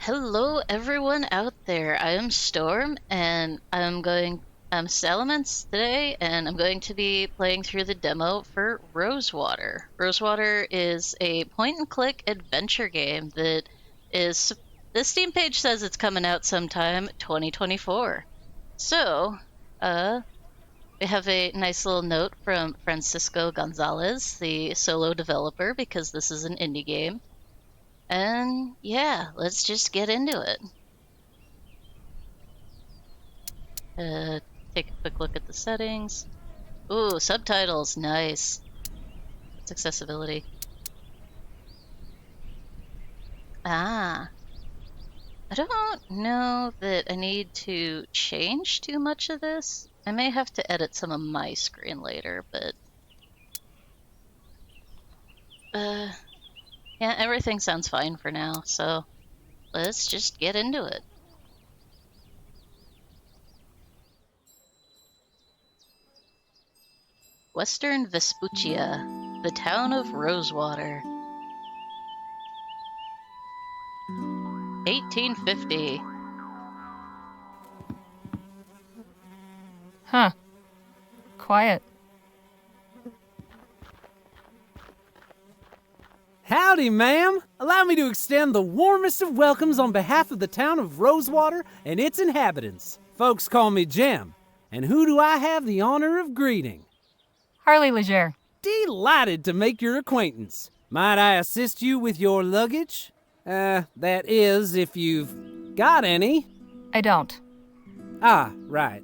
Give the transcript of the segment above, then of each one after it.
Hello, everyone out there. I am Storm, and I'm Salamence today, and I'm going to be playing through the demo for Rosewater. Rosewater is a point-and-click adventure game that is. The Steam page says it's coming out sometime 2024. So, we have a nice little note from Francisco Gonzalez, the solo developer, because this is an indie game. And yeah, let's just get into it. Take a quick look at the settings. Ooh, subtitles, nice. It's accessibility. I don't know that I need to change too much of this. I may have to edit some of my screen later, but yeah, everything sounds fine for now, so let's just get into it. Western Vespuccia, the town of Rosewater. 1850. Huh. Quiet. Howdy, ma'am. Allow me to extend the warmest of welcomes on behalf of the town of Rosewater and its inhabitants. Folks call me Jem. And who do I have the honor of greeting? Harley Leger. Delighted to make your acquaintance. Might I assist you with your luggage? That is, if you've got any. I don't. Ah, right.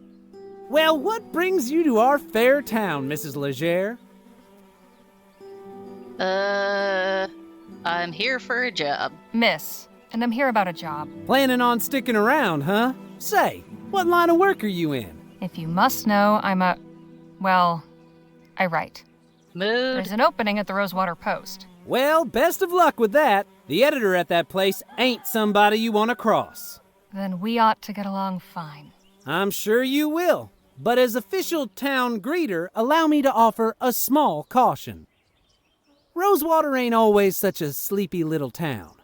Well, what brings you to our fair town, Mrs. Leger? I'm here for a job. Miss. And I'm here about a job. Planning on sticking around, huh? Say, what line of work are you in? If you must know, I write. Mood. There's an opening at the Rosewater Post. Well, best of luck with that. The editor at that place ain't somebody you want to cross. Then we ought to get along fine. I'm sure you will. But as official town greeter, allow me to offer a small caution. Rosewater ain't always such a sleepy little town.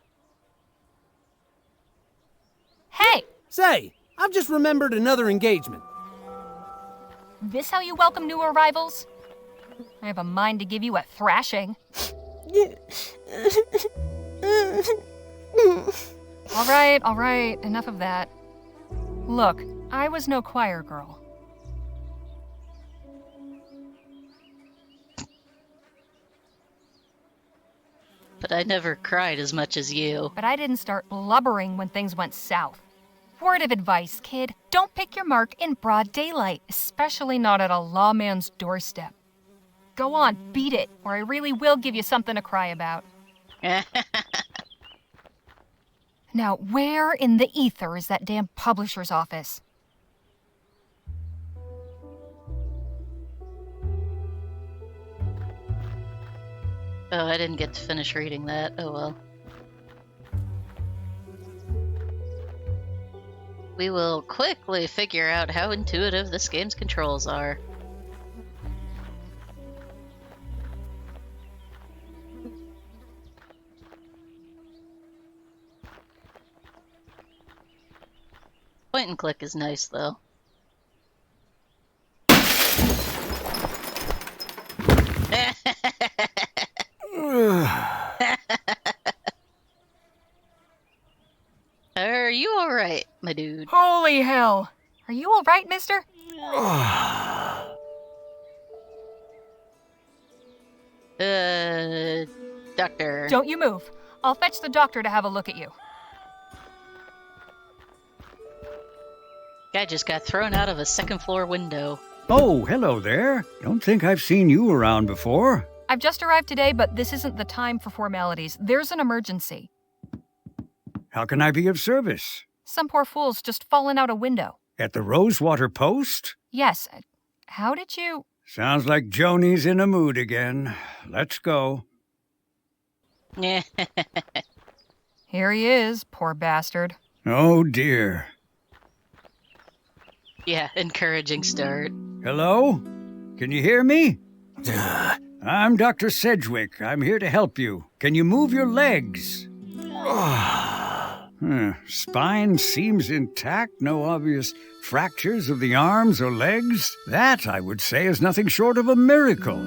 Hey! Say, I've just remembered another engagement. This how you welcome new arrivals? I have a mind to give you a thrashing. All right, enough of that. Look, I was no choir girl. But I never cried as much as you. But I didn't start blubbering when things went south. Word of advice, kid, don't pick your mark in broad daylight, especially not at a lawman's doorstep. Go on, beat it, or I really will give you something to cry about. Now, where in the ether is that damn publisher's office? Oh, I didn't get to finish reading that. Oh well. We will quickly figure out how intuitive this game's controls are. Point and click is nice, though. Are you alright, my dude? Holy hell! Are you alright, mister? Doctor. Don't you move. I'll fetch the doctor to have a look at you. Guy just got thrown out of a second-floor window. Oh, hello there. Don't think I've seen you around before. I've just arrived today, but this isn't the time for formalities. There's an emergency. How can I be of service? Some poor fool's just fallen out a window. At the Rosewater Post? Yes. How did you... Sounds like Joni's in a mood again. Let's go. Here he is, poor bastard. Oh, dear. Yeah, encouraging start. Hello? Can you hear me? I'm Dr. Sedgwick. I'm here to help you. Can you move your legs? Spine seems intact, no obvious fractures of the arms or legs. That, I would say, is nothing short of a miracle.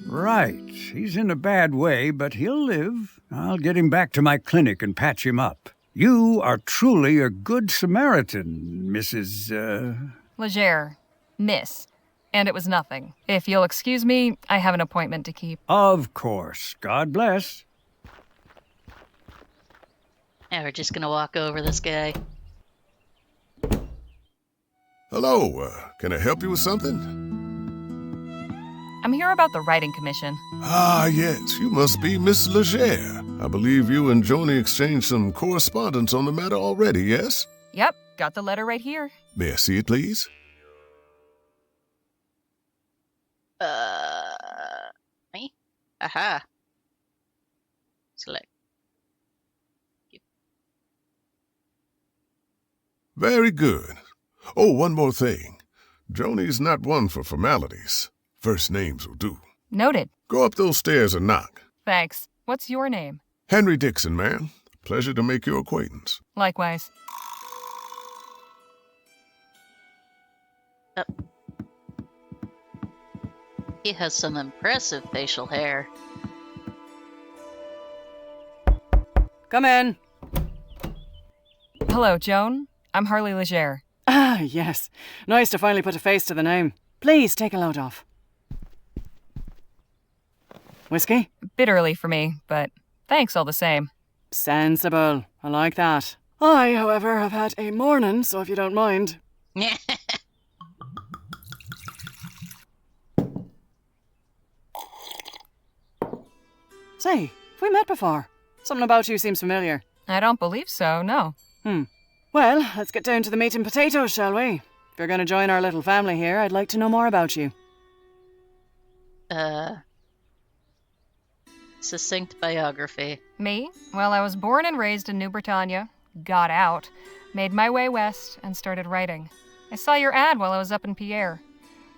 Right, he's in a bad way, but he'll live. I'll get him back to my clinic and patch him up. You are truly a good Samaritan, Mrs. Leger. Miss. And it was nothing. If you'll excuse me, I have an appointment to keep. Of course. God bless. Now we're just gonna walk over this guy. Hello, can I help you with something? I'm here about the writing commission. Ah, yes, you must be Miss Leger. I believe you and Joni exchanged some correspondence on the matter already, yes? Yep, got the letter right here. May I see it, please? Me? Aha. Select. Very good. Oh, one more thing. Joni's not one for formalities. First names will do. Noted. Go up those stairs and knock. Thanks. What's your name? Henry Dixon, ma'am. Pleasure to make your acquaintance. Likewise. He has some impressive facial hair. Come in. Hello, Joan. I'm Harley Leger. Ah, yes. Nice to finally put a face to the name. Please, take a load off. Whiskey? Bit early for me, but thanks all the same. Sensible. I like that. I, however, have had a morning, so if you don't mind. Say, have we met before? Something about you seems familiar. I don't believe so, no. Well, let's get down to the meat and potatoes, shall we? If you're going to join our little family here, I'd like to know more about you. Succinct biography. Me? Well, I was born and raised in New Britannia, got out, made my way west, and started writing. I saw your ad while I was up in Pierre.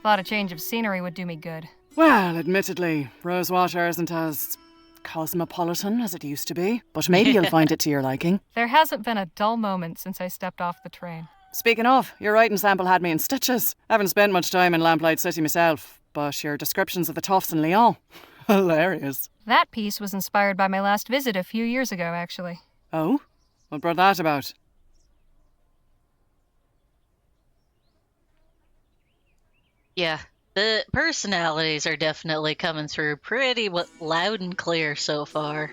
Thought a change of scenery would do me good. Well, admittedly, Rosewater isn't as cosmopolitan as it used to be, but maybe you'll find it to your liking. There hasn't been a dull moment since I stepped off the train. Speaking of, your writing sample had me in stitches. Haven't spent much time in Lamplight City myself, but your descriptions of the toughs in Lyon, hilarious. That piece was inspired by my last visit a few years ago, actually. Oh? What brought that about? Yeah, the personalities are definitely coming through pretty loud and clear so far.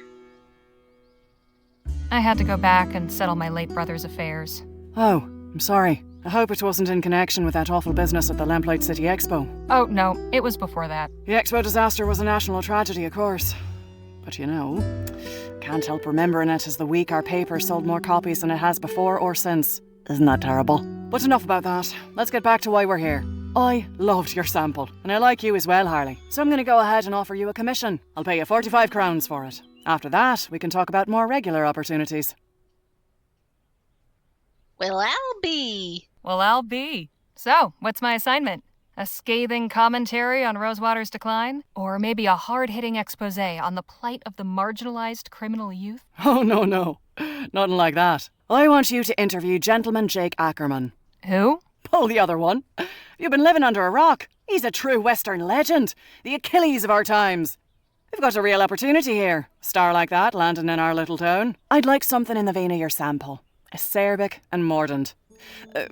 I had to go back and settle my late brother's affairs. Oh, I'm sorry. I hope it wasn't in connection with that awful business at the Lamplight City Expo. Oh, no, it was before that. The Expo disaster was a national tragedy, of course. But you know, can't help remembering it as the week our paper sold more copies than it has before or since. Isn't that terrible? But enough about that. Let's get back to why we're here. I loved your sample, and I like you as well, Harley. So I'm going to go ahead and offer you a commission. I'll pay you 45 crowns for it. After that, we can talk about more regular opportunities. Well, I'll be. Well, I'll be. So, what's my assignment? A scathing commentary on Rosewater's decline? Or maybe a hard-hitting expose on the plight of the marginalized criminal youth? Oh, no. Nothing like that. I want you to interview Gentleman Jake Ackerman. Who? Pull the other one. You've been living under a rock. He's a true Western legend. The Achilles of our times. We've got a real opportunity here. A star like that landing in our little town. I'd like something in the vein of your sample. Acerbic and mordant.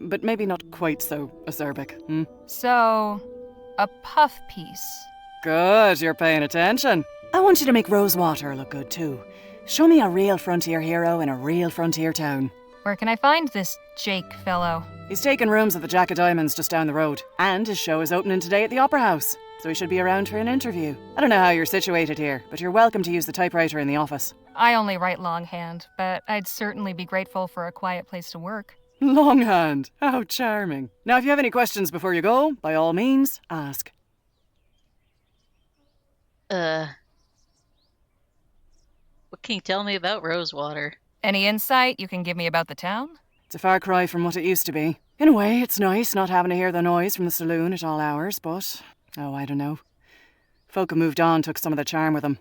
But maybe not quite so acerbic. So, a puff piece. Good, you're paying attention. I want you to make Rosewater look good too. Show me a real frontier hero in a real frontier town. Where can I find this Jake fellow? He's taking rooms at the Jack of Diamonds just down the road. And his show is opening today at the Opera House. So he should be around for an interview. I don't know how you're situated here, but you're welcome to use the typewriter in the office. I only write longhand, but I'd certainly be grateful for a quiet place to work. Longhand. How charming. Now, if you have any questions before you go, by all means, ask. What can you tell me about Rosewater? Any insight you can give me about the town? It's a far cry from what it used to be. In a way, it's nice not having to hear the noise from the saloon at all hours, but... oh, I don't know. Folk who moved on took some of the charm with them.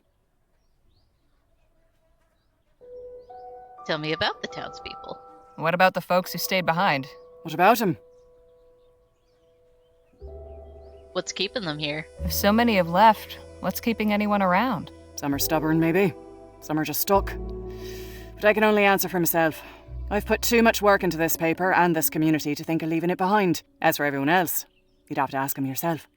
Tell me about the townspeople. What about the folks who stayed behind? What about him? What's keeping them here? If so many have left, what's keeping anyone around? Some are stubborn, maybe. Some are just stuck. But I can only answer for myself. I've put too much work into this paper and this community to think of leaving it behind. As for everyone else, you'd have to ask them yourself.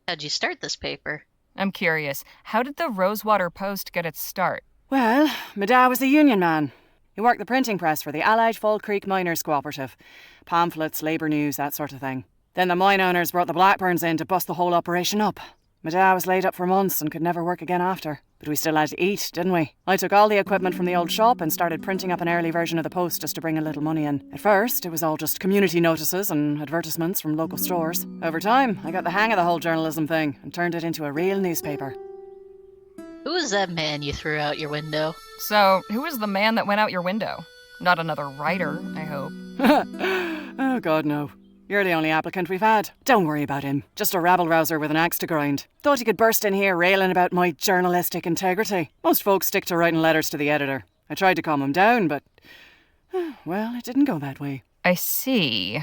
How'd you start this paper? I'm curious, how did the Rosewater Post get its start? Well, my dad was a union man. He worked the printing press for the Allied Fall Creek Miners Cooperative. Pamphlets, labour news, that sort of thing. Then the mine owners brought the Blackburns in to bust the whole operation up. My dad was laid up for months and could never work again after. But we still had to eat, didn't we? I took all the equipment from the old shop and started printing up an early version of the Post just to bring a little money in. At first, it was all just community notices and advertisements from local stores. Over time, I got the hang of the whole journalism thing and turned it into a real newspaper. Who was that man you threw out your window? So, who was the man that went out your window? Not another writer, I hope. Oh, God, no. You're the only applicant we've had. Don't worry about him. Just a rabble-rouser with an axe to grind. Thought he could burst in here railing about my journalistic integrity. Most folks stick to writing letters to the editor. I tried to calm him down, but... well, it didn't go that way. I see.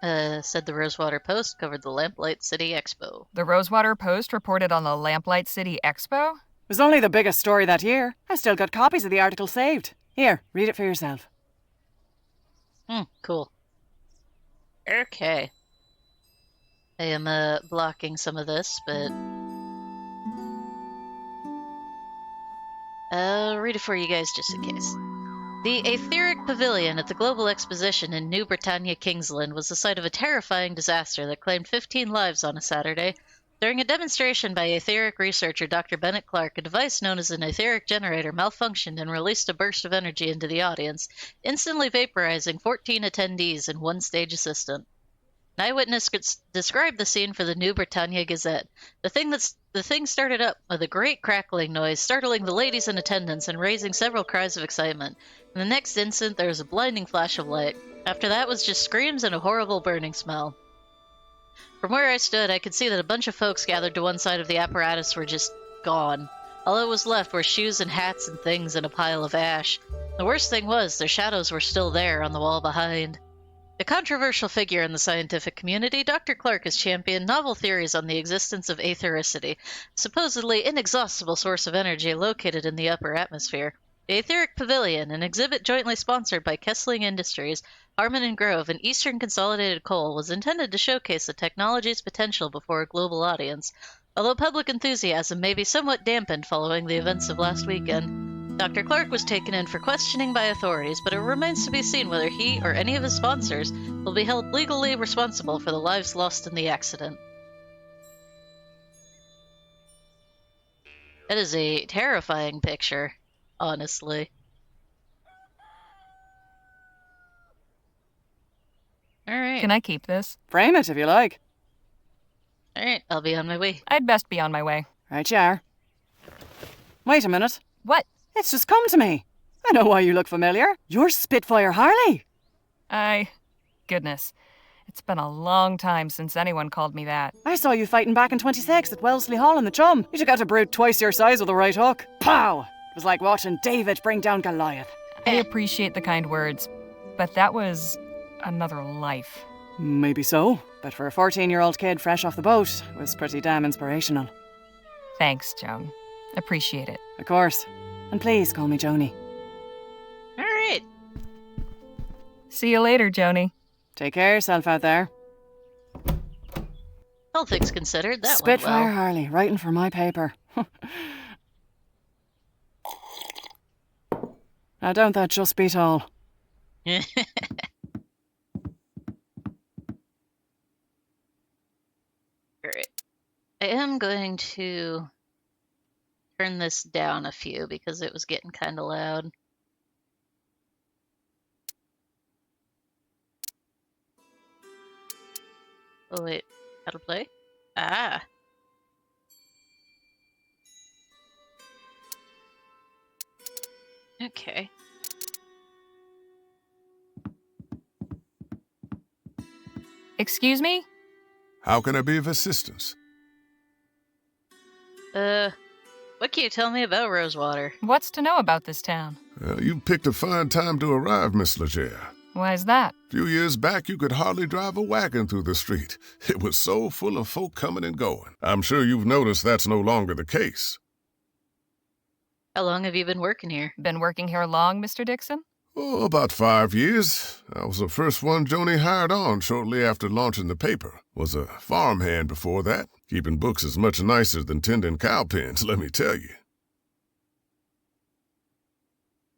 Said the Rosewater Post covered the Lamplight City Expo. The Rosewater Post reported on the Lamplight City Expo? It was only the biggest story that year. I've still got copies of the article saved. Here, read it for yourself. Cool. Okay. I am, blocking some of this, but... I'll read it for you guys just in case. The Etheric Pavilion at the Global Exposition in New Britannia, Kingsland was the site of a terrifying disaster that claimed 15 lives on a Saturday. During a demonstration by etheric researcher Dr. Bennett Clark, a device known as an etheric generator malfunctioned and released a burst of energy into the audience, instantly vaporizing 14 attendees and one stage assistant. An eyewitness described the scene for the New Britannia Gazette. The thing started up with a great crackling noise, startling the ladies in attendance and raising several cries of excitement. In the next instant, there was a blinding flash of light. After that was just screams and a horrible burning smell. From where I stood, I could see that a bunch of folks gathered to one side of the apparatus were just gone. All that was left were shoes and hats and things in a pile of ash. The worst thing was, their shadows were still there on the wall behind. A controversial figure in the scientific community, Dr. Clark has championed novel theories on the existence of aethericity, a supposedly inexhaustible source of energy located in the upper atmosphere. The Etheric Pavilion, an exhibit jointly sponsored by Kessling Industries, Harmon and Grove, and Eastern Consolidated Coal, was intended to showcase the technology's potential before a global audience. Although public enthusiasm may be somewhat dampened following the events of last weekend, Dr. Clark was taken in for questioning by authorities, but it remains to be seen whether he or any of his sponsors will be held legally responsible for the lives lost in the accident. That is a terrifying picture, honestly. Alright. Can I keep this? Frame it if you like. Alright, I'll be on my way. I'd best be on my way. Right you are. Wait a minute. What? It's just come to me. I know why you look familiar. You're Spitfire Harley. Goodness. It's been a long time since anyone called me that. I saw you fighting back in 26 at Wellesley Hall in the Chum. You took out a brute twice your size with a right hook. Pow! It was like watching David bring down Goliath. I appreciate the kind words, but that was another life. Maybe so, but for a 14-year-old kid fresh off the boat, it was pretty damn inspirational. Thanks, Joan. Appreciate it. Of course. And please call me Joni. Alright. See you later, Joni. Take care of yourself out there. All things considered, that Spitfire went well. Harley, writing for my paper. Now don't that just beat all? Alright. I am going to turn this down a few because it was getting kind of loud. Oh wait, how to play? Ah. Okay. Excuse me? How can I be of assistance? What can you tell me about Rosewater? What's to know about this town? You picked a fine time to arrive, Miss Leger. Why is that? A few years back, you could hardly drive a wagon through the street. It was so full of folk coming and going. I'm sure you've noticed that's no longer the case. How long have you been working here? Been working here long, Mr. Dixon? Oh, about 5 years. I was the first one Joni hired on shortly after launching the paper. Was a farmhand before that. Keeping books is much nicer than tending cow pens, let me tell you.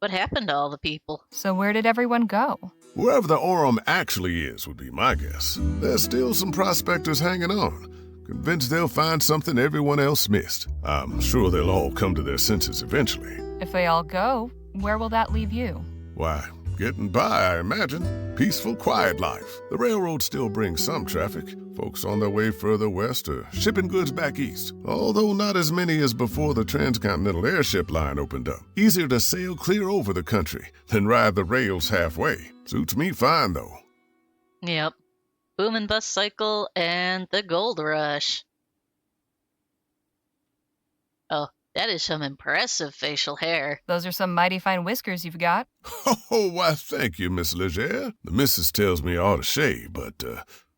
What happened to all the people? So where did everyone go? Wherever the Orem actually is would be my guess. There's still some prospectors hanging on. Convinced they'll find something everyone else missed. I'm sure they'll all come to their senses eventually. If they all go, where will that leave you? Why, getting by, I imagine. Peaceful, quiet life. The railroad still brings some traffic. Folks on their way further west or shipping goods back east. Although not as many as before the transcontinental airship line opened up. Easier to sail clear over the country than ride the rails halfway. Suits me fine, though. Yep. Boom and bust cycle and the gold rush. Oh, that is some impressive facial hair. Those are some mighty fine whiskers you've got. Oh, why, thank you, Miss Leger. The missus tells me I ought to shave, but,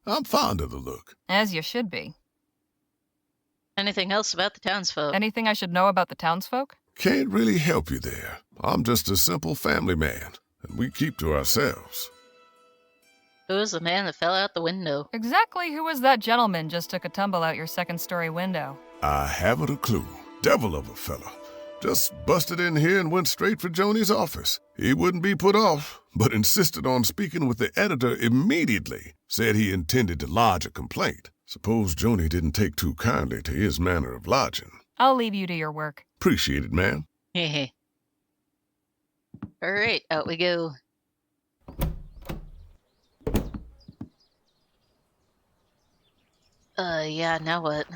I'm fond of the look. As you should be. Anything else about the townsfolk? Anything I should know about the townsfolk? Can't really help you there. I'm just a simple family man, and we keep to ourselves. Who was the man that fell out the window? Exactly who was that gentleman just took a tumble out your second-story window? I haven't a clue. Devil of a fella. Just busted in here and went straight for Joni's office. He wouldn't be put off, but insisted on speaking with the editor immediately. Said he intended to lodge a complaint. Suppose Joni didn't take too kindly to his manner of lodging. I'll leave you to your work. Appreciate it, ma'am. Hehe. Alright, out we go. Yeah, now what?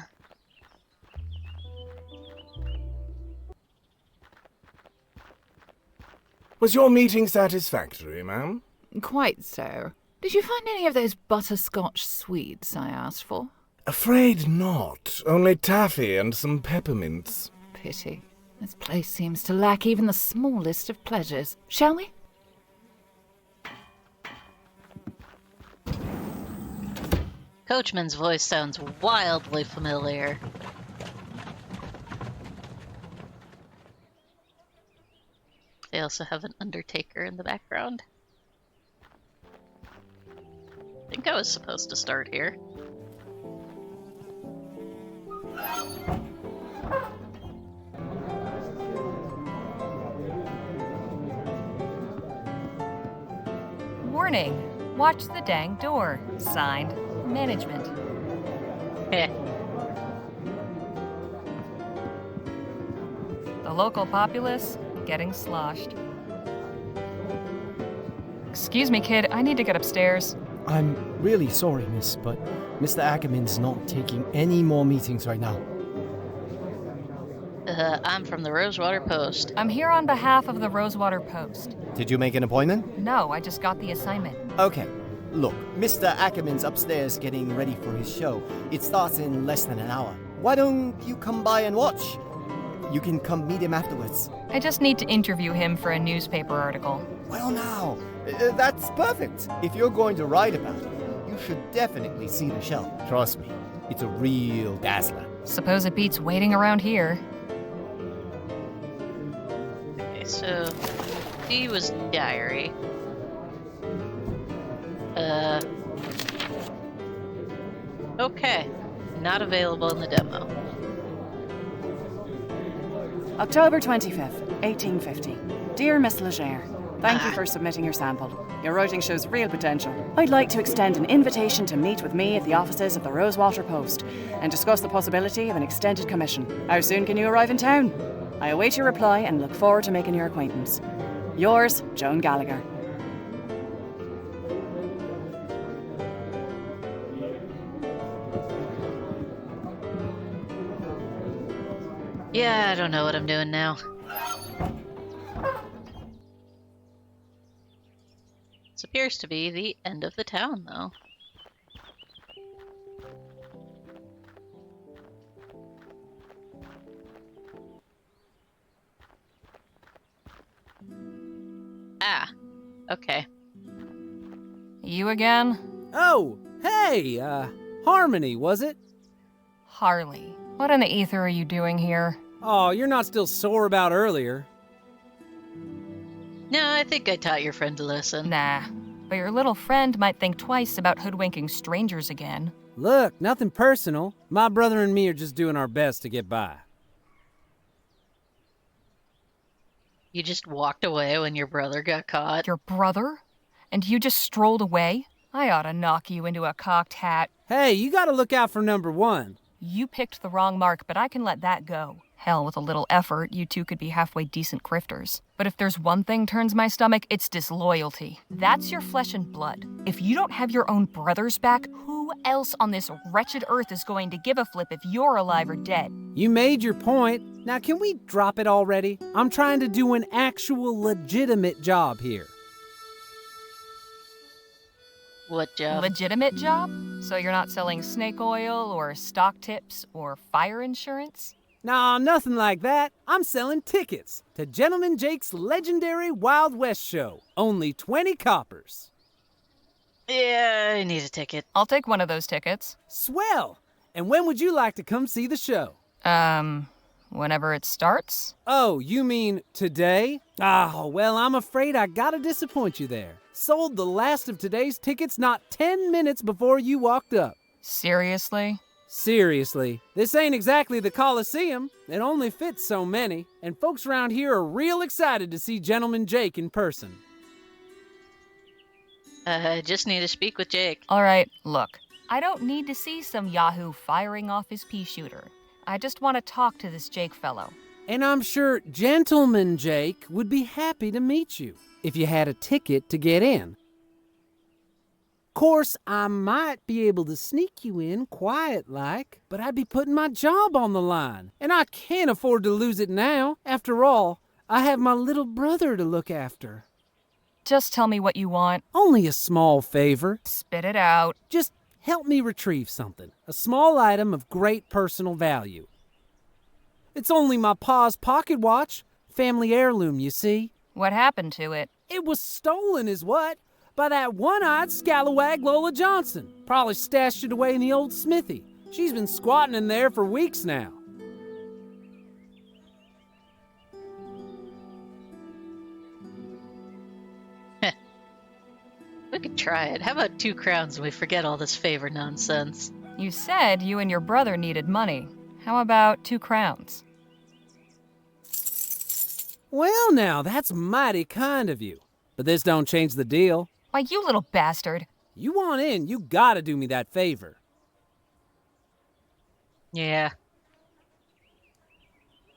Was your meeting satisfactory, ma'am? Quite so. Did you find any of those butterscotch sweets I asked for? Afraid not. Only taffy and some peppermints. Pity. This place seems to lack even the smallest of pleasures. Shall we? Coachman's voice sounds wildly familiar. They also have an undertaker in the background. I think I was supposed to start here. Warning. Watch the dang door. Signed, Management. Heh. The local populace getting sloshed. Excuse me, kid. I need to get upstairs. I'm really sorry, miss, but Mr. Ackerman's not taking any more meetings right now. I'm from the Rosewater Post. I'm here on behalf of the Rosewater Post. Did you make an appointment? No, I just got the assignment. Okay. Look, Mr. Ackerman's upstairs getting ready for his show. It starts in less than an hour. Why don't you come by and watch? You can come meet him afterwards. I just need to interview him for a newspaper article. Well, now, that's perfect. If you're going to write about it, you should definitely see the show. Trust me, it's a real dazzler. Suppose it beats waiting around here. Okay, so D was diary. Okay. Not available in the demo. October 25th, 1850. Dear Miss Leger, thank you for submitting your sample. Your writing shows real potential. I'd like to extend an invitation to meet with me at the offices of the Rosewater Post and discuss the possibility of an extended commission. How soon can you arrive in town? I await your reply and look forward to making your acquaintance. Yours, Joan Gallagher. Yeah, I don't know what I'm doing now. This appears to be the end of the town, though. Okay. You again? Oh, hey, Harmony, was it? Harley. What in the ether are you doing here? Oh, you're not still sore about earlier. No, I think I taught your friend a lesson. Nah, but your little friend might think twice about hoodwinking strangers again. Look, nothing personal. My brother and me are just doing our best to get by. You just walked away when your brother got caught. Your brother? And you just strolled away? I ought to knock you into a cocked hat. Hey, you gotta look out for number one. You picked the wrong mark, but I can let that go. Hell, with a little effort, you two could be halfway decent grifters. But if there's one thing turns my stomach, it's disloyalty. That's your flesh and blood. If you don't have your own brothers back, who else on this wretched earth is going to give a flip if you're alive or dead? You made your point. Now can we drop it already? I'm trying to do an actual legitimate job here. What job? Legitimate job? So you're not selling snake oil or stock tips or fire insurance? Nah, nothing like that. I'm selling tickets to Gentleman Jake's legendary Wild West show. Only 20 coppers. Yeah, I need a ticket. I'll take one of those tickets. Swell! And when would you like to come see the show? Whenever it starts? Oh, you mean today? Ah, well, I'm afraid I gotta disappoint you there. Sold the last of today's tickets not 10 minutes before you walked up. Seriously? Seriously, this ain't exactly the Coliseum. It only fits so many, and folks around here are real excited to see Gentleman Jake in person. I just need to speak with Jake. All right, look. I don't need to see some yahoo firing off his pea shooter. I just want to talk to this Jake fellow. And I'm sure Gentleman Jake would be happy to meet you if you had a ticket to get in. Course, I might be able to sneak you in quiet-like, but I'd be putting my job on the line, and I can't afford to lose it now. After all, I have my little brother to look after. Just tell me what you want. Only a small favor. Spit it out. Just help me retrieve something, a small item of great personal value. It's only my pa's pocket watch, family heirloom, you see. What happened to it? It was stolen is what? By that one-eyed scalawag Lola Johnson. Probably stashed it away in the old smithy. She's been squatting in there for weeks now. We could try it. How about 2 crowns and we forget all this favor nonsense? You said you and your brother needed money. How about 2 crowns? Well now, that's mighty kind of you. But this don't change the deal. Why, you little bastard. You want in, you gotta do me that favor. Yeah.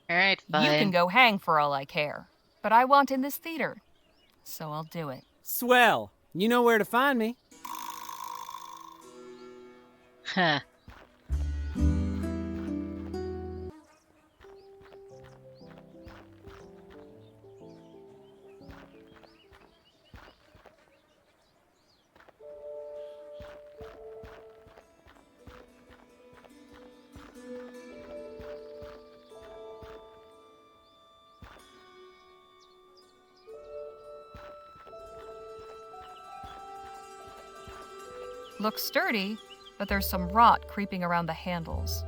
Alright, fine. You can go hang for all I care. But I want in this theater. So I'll do it. Swell. You know where to find me. Huh. Looks sturdy, but there's some rot creeping around the handles.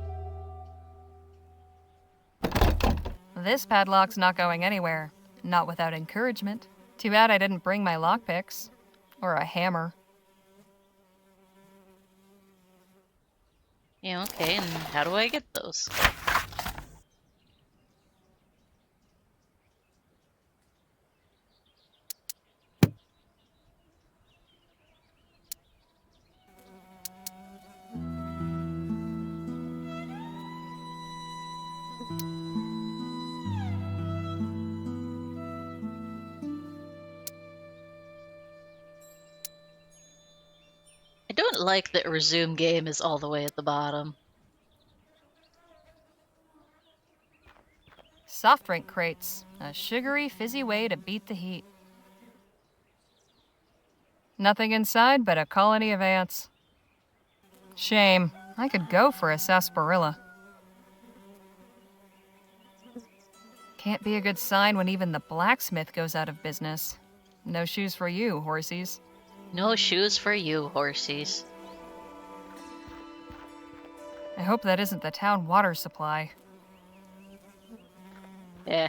This padlock's not going anywhere. Not without encouragement. Too bad I didn't bring my lockpicks. Or a hammer. Yeah, okay, and how do I get those? I don't like that resume game is all the way at the bottom. Soft drink crates. A sugary, fizzy way to beat the heat. Nothing inside but a colony of ants. Shame. I could go for a sarsaparilla. Can't be a good sign when even the blacksmith goes out of business. No shoes for you, horsies. No shoes for you, horsies. I hope that isn't the town water supply. Eh.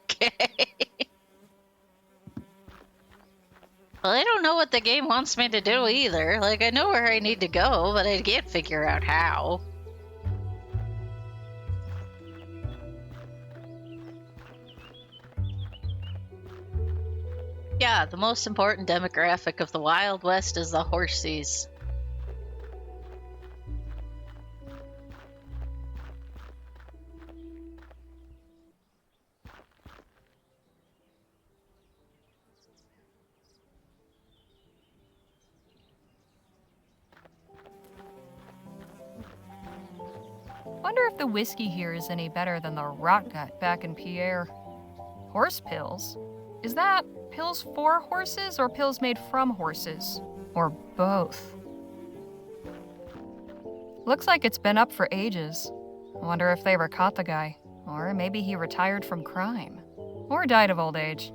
Okay. Well, I don't know what the game wants me to do either. Like, I know where I need to go, but I can't figure out how. Yeah, the most important demographic of the Wild West is the horsies. Wonder if the whiskey here is any better than the rot gut back in Pierre. Horse pills? Is that pills for horses or pills made from horses? Or both? Looks like it's been up for ages. I wonder if they ever caught the guy. Or maybe he retired from crime. Or died of old age.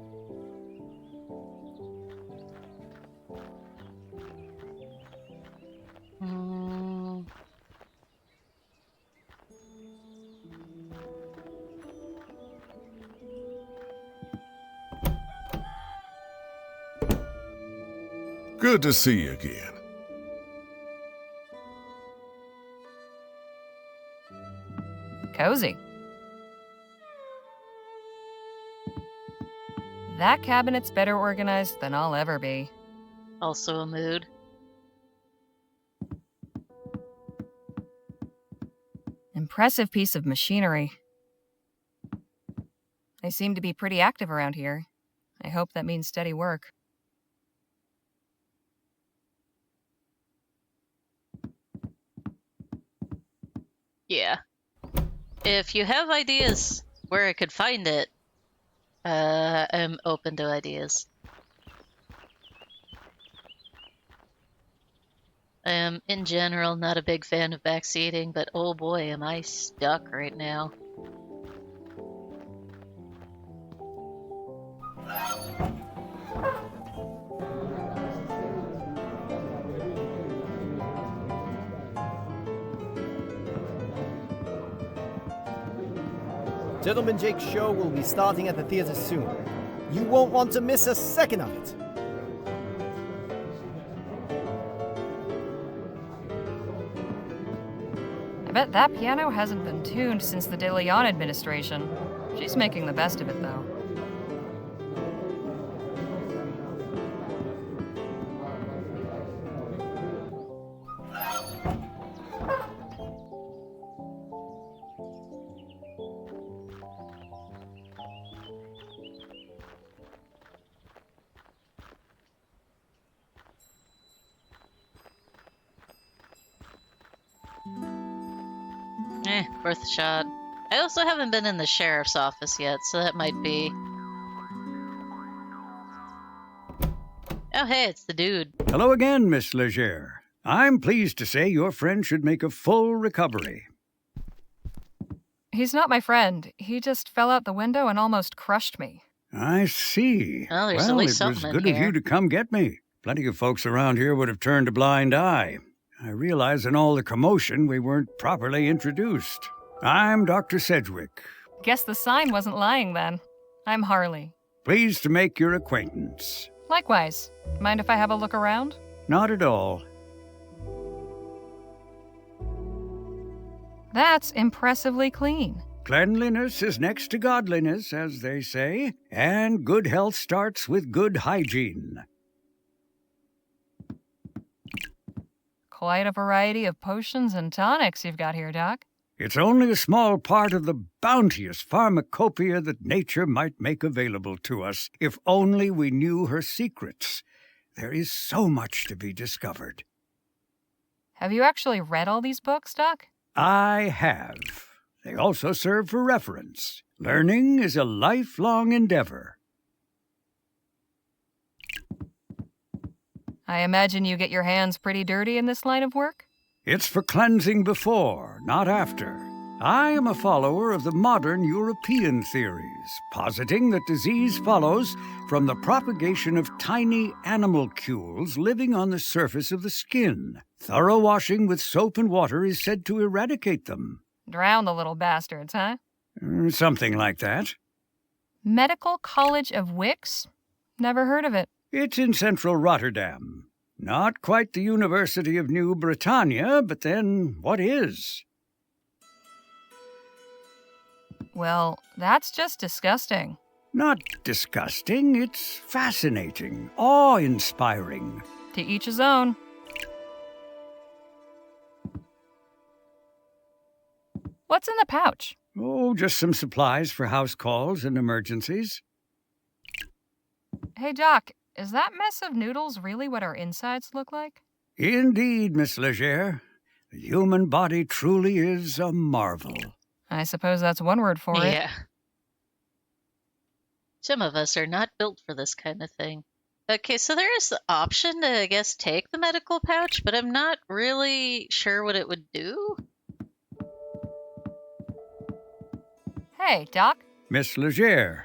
Good to see you again. Cozy. That cabinet's better organized than I'll ever be. Also a mood. Impressive piece of machinery. They seem to be pretty active around here. I hope that means steady work. Yeah. If you have ideas where I could find it, I'm open to ideas. I am, in general, not a big fan of backseating, but oh boy, am I stuck right now. Gentleman Jake's show will be starting at the theater soon. You won't want to miss a second of it. I bet that piano hasn't been tuned since the De Leon administration. She's making the best of it, though. Worth a shot. I also haven't been in the sheriff's office yet, so that might be... Oh hey, it's the dude. Hello again, Miss Leger. I'm pleased to say your friend should make a full recovery. He's not my friend. He just fell out the window and almost crushed me. I see. Well, there's at least it was something in good of here. you to come get me. Plenty of folks around here would have turned a blind eye. I realize in all the commotion we weren't properly introduced. I'm Dr. Sedgwick. Guess the sign wasn't lying then. I'm Harley. Pleased to make your acquaintance. Likewise. Mind if I have a look around? Not at all. That's impressively clean. Cleanliness is next to godliness, as they say, and good health starts with good hygiene. Quite a variety of potions and tonics you've got here, Doc. It's only a small part of the bounteous pharmacopoeia that nature might make available to us, if only we knew her secrets. There is so much to be discovered. Have you actually read all these books, Doc? I have. They also serve for reference. Learning is a lifelong endeavor. I imagine you get your hands pretty dirty in this line of work? It's for cleansing before, not after. I am a follower of the modern European theories, positing that disease follows from the propagation of tiny animalcules living on the surface of the skin. Thorough washing with soap and water is said to eradicate them. Drown the little bastards, huh? Something like that. Medical College of Wicks? Never heard of it. It's in central Rotterdam. Not quite the University of New Britannia, but then what is? Well, that's just disgusting. Not disgusting, it's fascinating, awe-inspiring. To each his own. What's in the pouch? Oh, just some supplies for house calls and emergencies. Hey, Doc, is that mess of noodles really what our insides look like? Indeed, Miss Leger. The human body truly is a marvel. I suppose that's one word for it. Yeah. Some of us are not built for this kind of thing. Okay, so there is the option to, I guess, take the medical pouch, but I'm not really sure what it would do. Hey, Doc. Miss Leger.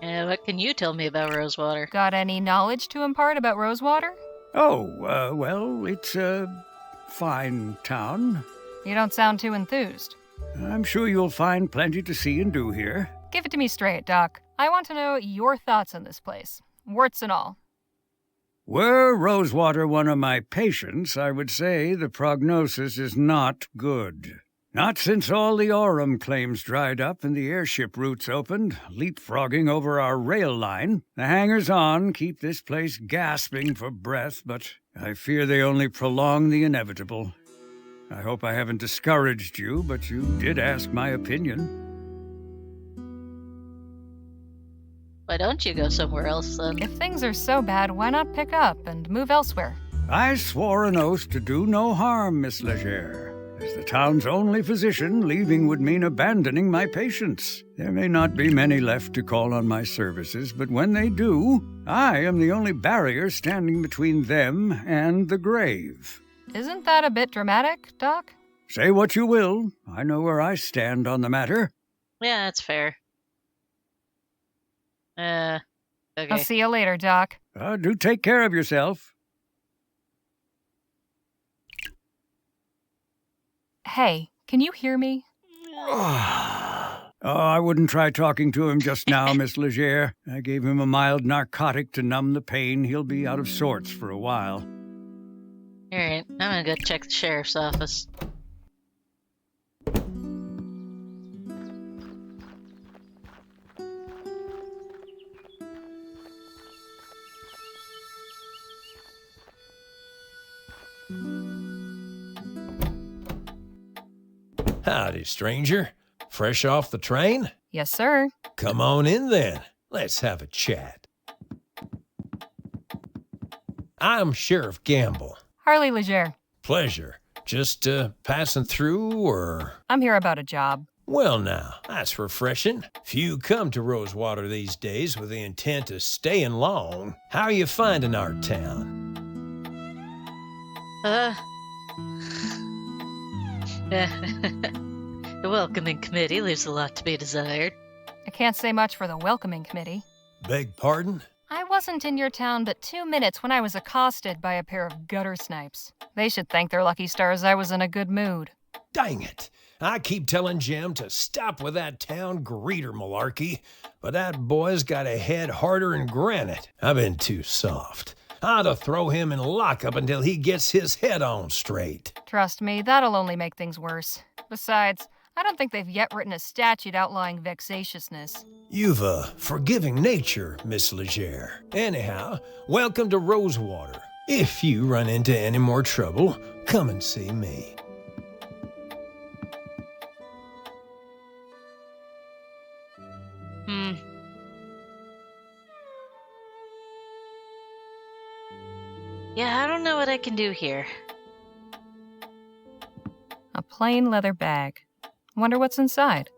What can you tell me about Rosewater? Got any knowledge to impart about Rosewater? Oh, well, it's a fine town. You don't sound too enthused. I'm sure you'll find plenty to see and do here. Give it to me straight, Doc. I want to know your thoughts on this place. Warts and all. Were Rosewater one of my patients, I would say the prognosis is not good. Not since all the Aurum claims dried up and the airship routes opened, leapfrogging over our rail line. The hangers-on keep this place gasping for breath, but I fear they only prolong the inevitable. I hope I haven't discouraged you, but you did ask my opinion. Why don't you go somewhere else, then? If things are so bad, why not pick up and move elsewhere? I swore an oath to do no harm, Miss Leger. As the town's only physician, leaving would mean abandoning my patients. There may not be many left to call on my services, but when they do, I am the only barrier standing between them and the grave. Isn't that a bit dramatic, Doc? Say what you will. I know where I stand on the matter. Yeah, that's fair. Okay. I'll see you later, Doc. Do take care of yourself. Hey, can you hear me? I wouldn't try talking to him just now, Miss Leger. I gave him a mild narcotic to numb the pain. He'll be out of sorts for a while. Alright, I'm gonna go check the sheriff's office. Howdy, stranger. Fresh off the train? Yes, sir. Come on in then. Let's have a chat. I'm Sheriff Gamble. Harley Leger. Pleasure. Just passing through, or? I'm here about a job. Well now, that's refreshing. Few come to Rosewater these days with the intent of staying long. How are you finding our town? The welcoming committee leaves a lot to be desired. I can't say much for the welcoming committee. Beg pardon? I wasn't in your town but 2 minutes when I was accosted by a pair of gutter snipes. They should thank their lucky stars I was in a good mood. Dang it! I keep telling Jim to stop with that town greeter malarkey, but that boy's got a head harder than granite. I've been too soft. I ought to throw him in lockup until he gets his head on straight. Trust me, that'll only make things worse. Besides, I don't think they've yet written a statute outlawing vexatiousness. You've a forgiving nature, Miss Leger. Anyhow, welcome to Rosewater. If you run into any more trouble, come and see me. Yeah, I don't know what I can do here. A plain leather bag. Wonder what's inside.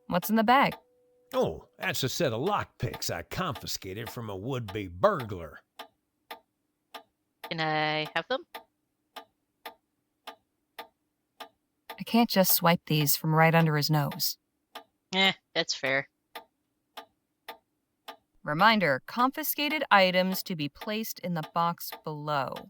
What's in the bag? Oh, that's a set of lockpicks I confiscated from a would-be burglar. Can I have them? I can't just swipe these from right under his nose. That's fair. Reminder, confiscated items to be placed in the box below.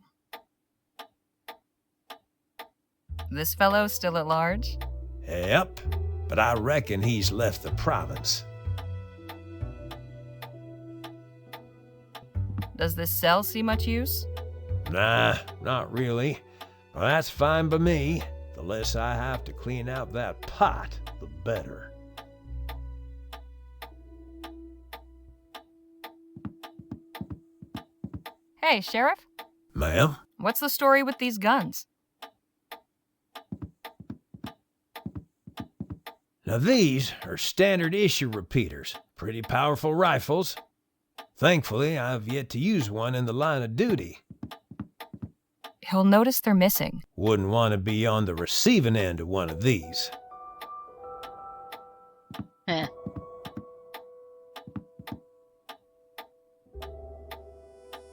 This fellow still at large? Yep, but I reckon he's left the province. Does this cell see much use? Nah, not really. Well, that's fine by me. The less I have to clean out that pot, the better. Hey, Sheriff? Ma'am? What's the story with these guns? Now these are standard issue repeaters, pretty powerful rifles. Thankfully, I've yet to use one in the line of duty. He'll notice they're missing. Wouldn't want to be on the receiving end of one of these.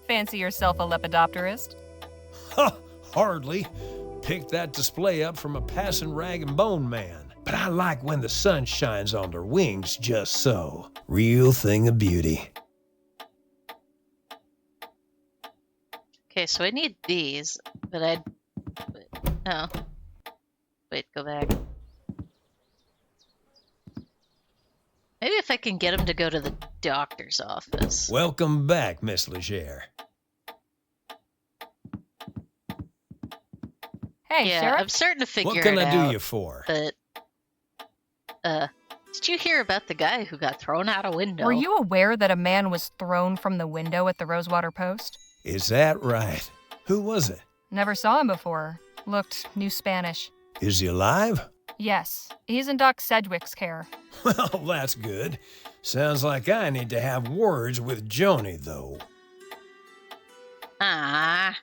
Fancy yourself a lepidopterist? Ha! Hardly. Picked that display up from a passing rag and bone man. But I like when the sun shines on their wings just so. Real thing of beauty. Okay, so I need these, but oh. Wait, go back. Maybe if I can get him to go to the doctor's office. Welcome back, Miss Leger. Hey, Yeah, Sheriff? I'm starting to figure What can it I do out, you for? But, did you hear about the guy who got thrown out a window? Were you aware that a man was thrown from the window at the Rosewater Post? Is that right? Who was it? Never saw him before. Looked New Spanish. Is he alive? Yes, he's in Doc Sedgwick's care. Well, that's good. Sounds like I need to have words with Joni, though. Ah.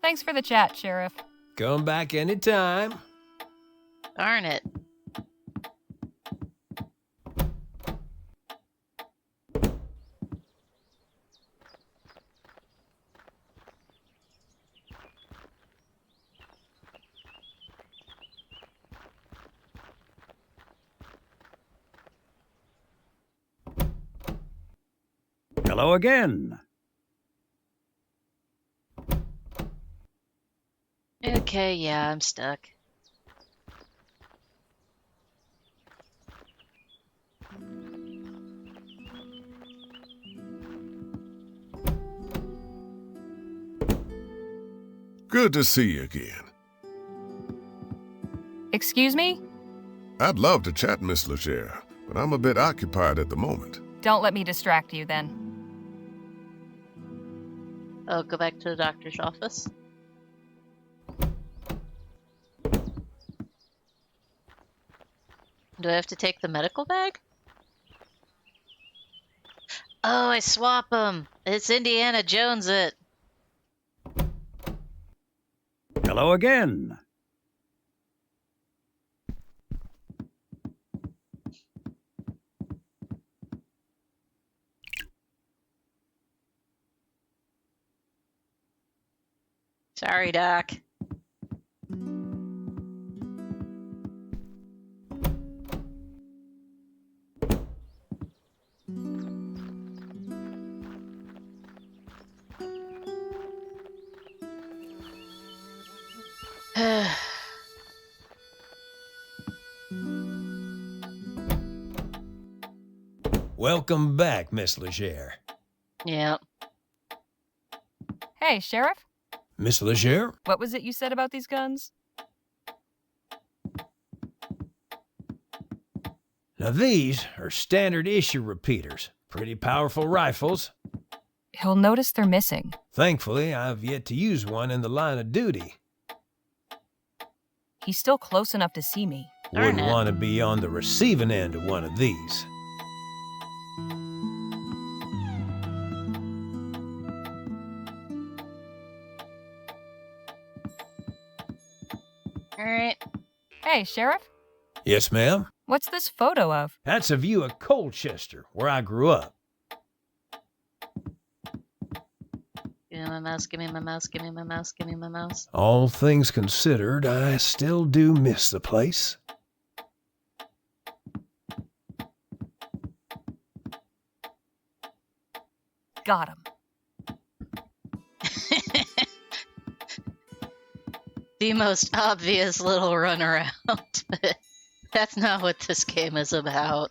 Thanks for the chat, Sheriff. Come back anytime. Darn it. Hello again. Okay, yeah, I'm stuck. Good to see you again. Excuse me? I'd love to chat, Miss Leger, but I'm a bit occupied at the moment. Don't let me distract you then. I'll go back to the doctor's office. Do I have to take the medical bag? Oh, I swap them. It's Indiana Jones it. Hello again. Sorry, Doc. Welcome back, Miss Leger. Yep. Hey, Sheriff? Miss Leger? What was it you said about these guns? Now these are standard issue repeaters, pretty powerful rifles. He'll notice they're missing. Thankfully, I've yet to use one in the line of duty. He's still close enough to see me. Wouldn't Darn it. want to be on the receiving end of one of these. Alright. Hey, Sheriff? Yes, ma'am? What's this photo of? That's a view of Colchester, where I grew up. Give me my mouse, give me my mouse, give me my mouse, give me my mouse. All things considered, I still do miss the place. Got him. The most obvious little runaround, but that's not what this game is about.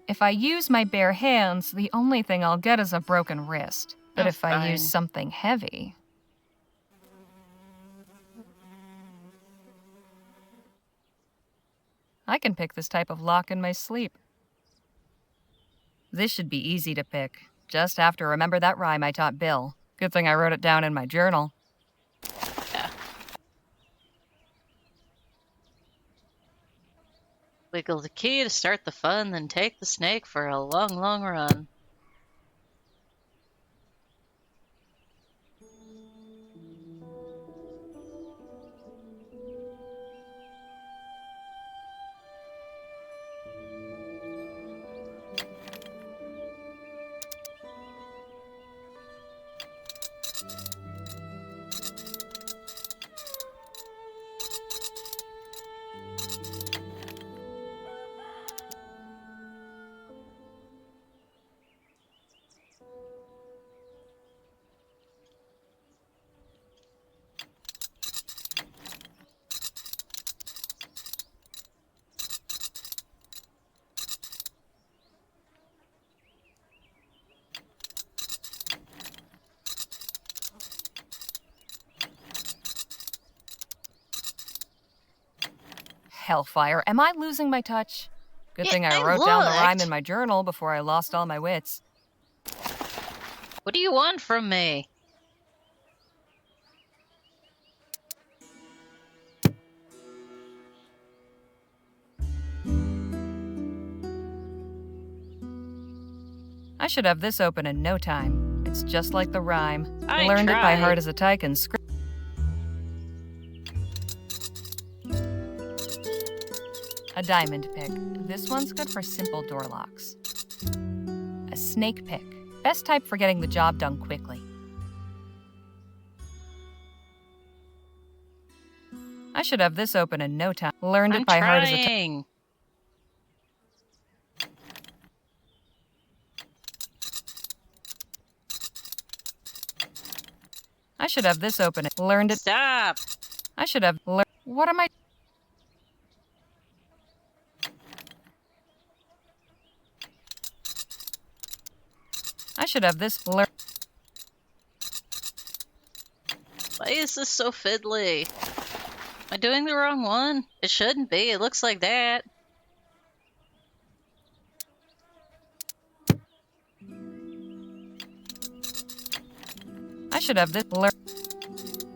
If I use my bare hands, the only thing I'll get is a broken wrist. But Oh, if I use fine. something heavy... I can pick this type of lock in my sleep. This should be easy to pick. Just have to remember that rhyme I taught Bill. Good thing I wrote it down in my journal. Yeah. Wiggle the key to start the fun, then take the snake for a long, long run. Hellfire, am I losing my touch? Good thing I I wrote down the rhyme looked. in my journal before I lost all my wits. What do you want from me? I should have this open in no time. It's just like the rhyme. I Learned it by tried. heart as a tyke and script. A diamond pick. This one's good for simple door locks. A snake pick. Best type for getting the job done quickly. I should have this open in no time. Learned I'm it by heart as a tyke. trying. I should have this open. Learned it. Stop. I should have learned. What am I? I should have this learned. Why is this so fiddly? Am I doing the wrong one? It shouldn't be. It looks like that. I should have this learned.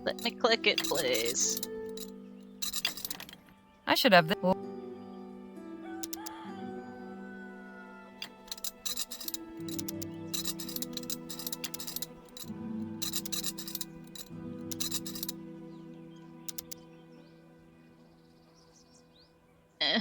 Let me click it, please. I should have this. Eh.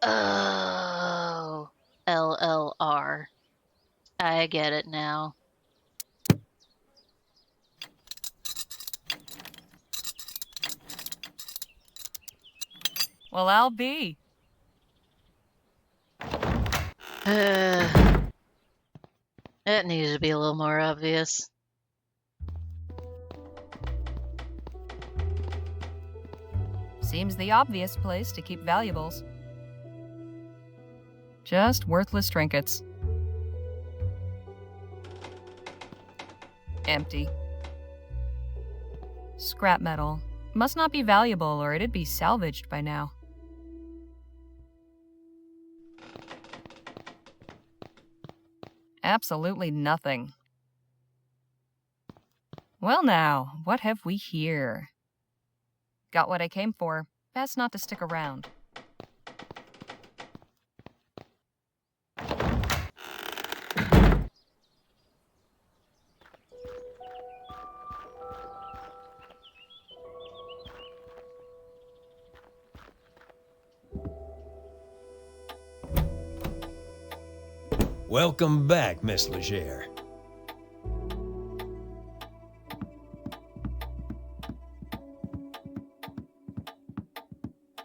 Oh, LLR. I get it now. Well, I'll be. That needed to be a little more obvious. Seems the obvious place to keep valuables. Just worthless trinkets. Empty. Scrap metal. Must not be valuable or it'd be salvaged by now. Absolutely nothing. Well now, what have we here? Got what I came for. Best not to stick around. Welcome back, Miss Leger.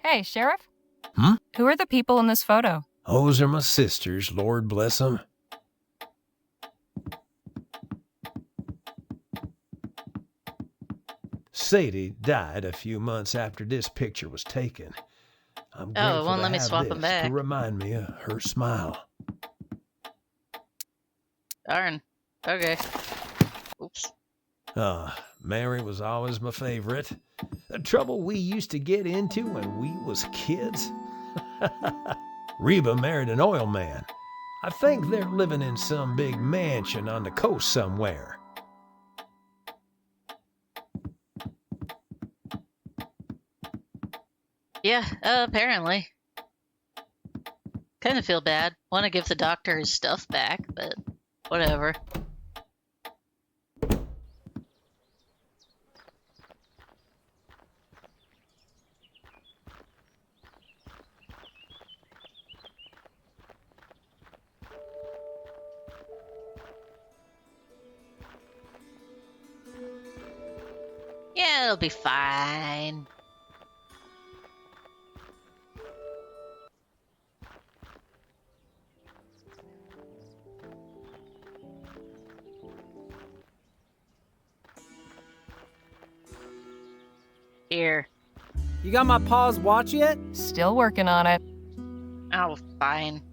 Hey, Sheriff? Hmm? Who are the people in this photo? Those are my sisters, Lord bless them. Sadie died a few months after this picture was taken. I'm Oh, grateful it won't to let me have swap this 'em back. to remind me of her smile. Darn. Okay. Oops. Mary was always my favorite. The trouble we used to get into when we was kids. Reba married an oil man. I think they're living in some big mansion on the coast somewhere. Yeah, apparently. Kind of feel bad. Want to give the doctor his stuff back, but whatever. Yeah, it'll be fine. Here. You got my pa's watch yet? Still working on it. Oh, fine.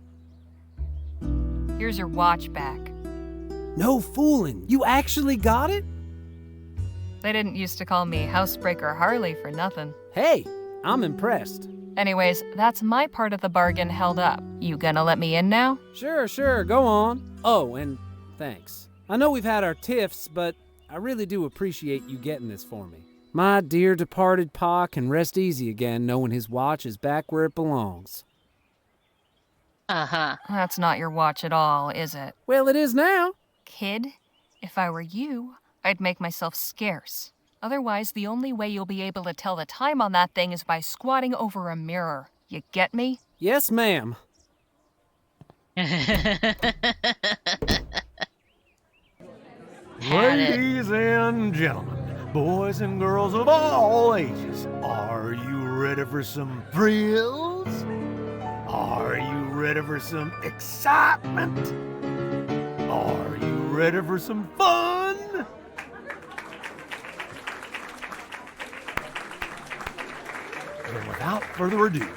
Here's your watch back. No fooling. You actually got it? They didn't used to call me Housebreaker Harley for nothing. Hey, I'm impressed. Anyways, that's my part of the bargain held up. You gonna let me in now? Sure, go on. Oh, and thanks. I know we've had our tiffs, but I really do appreciate you getting this for me. My dear departed pa can rest easy again knowing his watch is back where it belongs. Uh-huh. That's not your watch at all, is it? Well, it is now. Kid, if I were you, I'd make myself scarce. Otherwise, the only way you'll be able to tell the time on that thing is by squatting over a mirror. You get me? Yes, ma'am. Ladies and gentlemen, boys and girls of all ages, are you ready for some thrills? Are you ready for some excitement? Are you ready for some fun? And without further ado,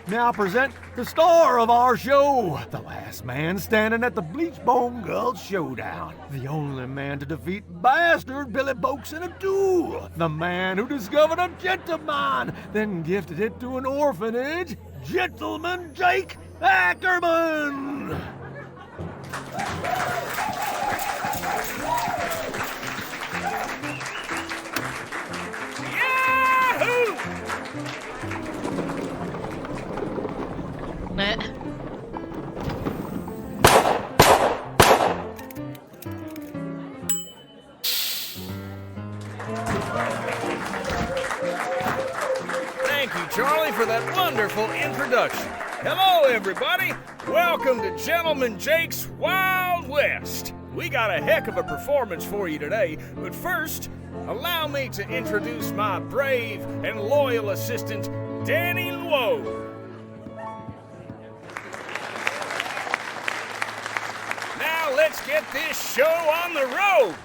now present the star of our show, the last man standing at the Bleachbone Gulch Showdown, the only man to defeat bastard Billy Boakes in a duel, the man who discovered a gentleman, then gifted it to an orphanage, Gentleman Jake Ackerman! Yahoo! Thank you, Charlie, for that wonderful introduction. Hello, everybody. Welcome to Gentleman Jake's Wild West. We got a heck of a performance for you today, but first, allow me to introduce my brave and loyal assistant, Danny Luo. Now let's get this show on the road.